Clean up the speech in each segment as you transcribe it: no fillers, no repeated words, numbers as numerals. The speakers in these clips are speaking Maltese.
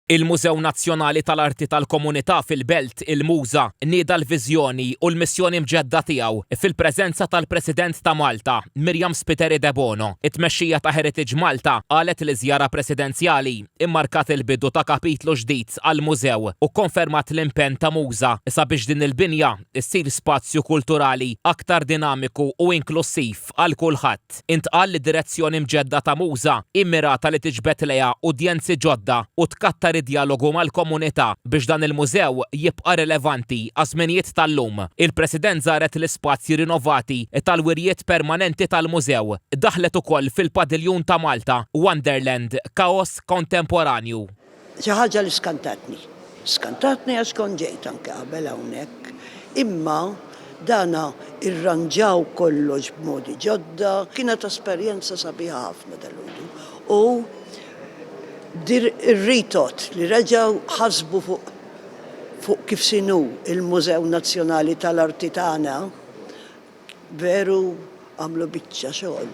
Il-Mużew Nazzjonali tal-Arti tal-Komunità fil-Belt il-Muża nieda l-viżjoni u l-missjoni mġedda tiegħu fil-preżenza tal-President ta' Malta, Miriam Spiteri de Bono. It-tmexxija ta' Heritage Malta qalet li żjara presidenzjali immarkat il-bidu ta' kapitlu ġdid għall-mużew u konfermat l-impenn ta' Muża sabiex din il-binja issir spazju kulturali aktar dinamiku u inklusiv għal kulħadd. Intqal li direzzjoni mġedda ta' Muża immirata li tiġbed lejha udjenzi ġodda u tkattar dialogu mal-komunità biex dan il-mużew jibqa' rilevanti għaż-żminijiet tal-lum. Il-President żaret l-ispazji rinnovati tal-wirjiet permanenti tal-mużew. Daħlet ukoll fil-Padiljun ta' Malta Wonderland Kaos Kontemporanju. Xi ħaġa li skantatni għax kont ġejt anke qabel hawnhekk, imma dana irranġaw kollox b'modi ġodda, kienet esperjenza sabiħa ħafna dal-għodu. U dir ir-ritot li reġgħu ħasbu fuq kif sinu il-Mużew Nazzjonali tal-Arti tagħna veru għamlu biċċa xogħol.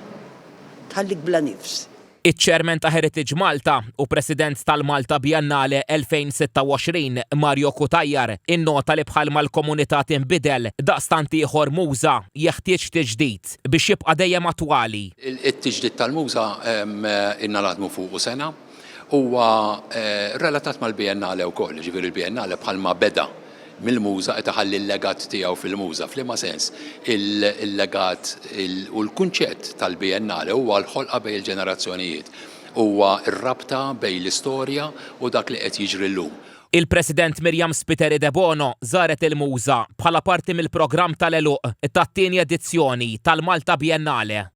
Tħallik bla nifs. Iċ-Chairman ta' Heritage Malta u President tal-Malta Biennale 2026 Mario Kutajjar innota li bħalma l-komunità tinbidel daqstant ieħor Muża jeħtieġ tiġdid biex jibqa' dejjem attwali. It-tiġdid tal-Muża inna naħdmu fuqu sena huwa relatat mal-Biennale wkoll, ġifieri il-Biennale bħalma beda mill-Muża qed iħalli l-legat tiegħu fil-Muża. F'liema sens il-legat u l-kunċett tal-Biennale huwa l-ħolqa bejn il-ġenerazzjonijiet, huwa r-rabta bejn l-istorja u dak li qed jiġri llum. Il-President Miriam Spiteri de Bono żaret il-Muża bħala parti mill-programm tal-eluq tat-tieni edizzjoni tal-Malta Biennale.